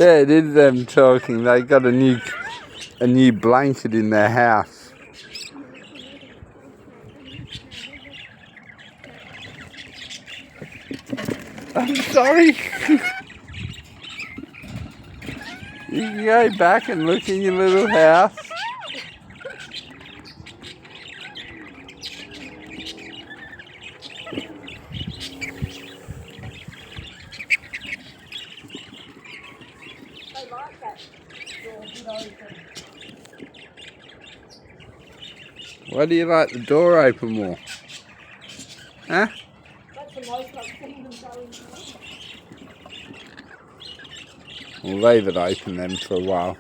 Yeah, it is them talking. They got a new blanket in their house. I'm sorry. You can go back and look in your little house. They like that door bit open. Why do you like the door open more? Huh? That's the most I've seen them go into. We'll leave it open then for a while.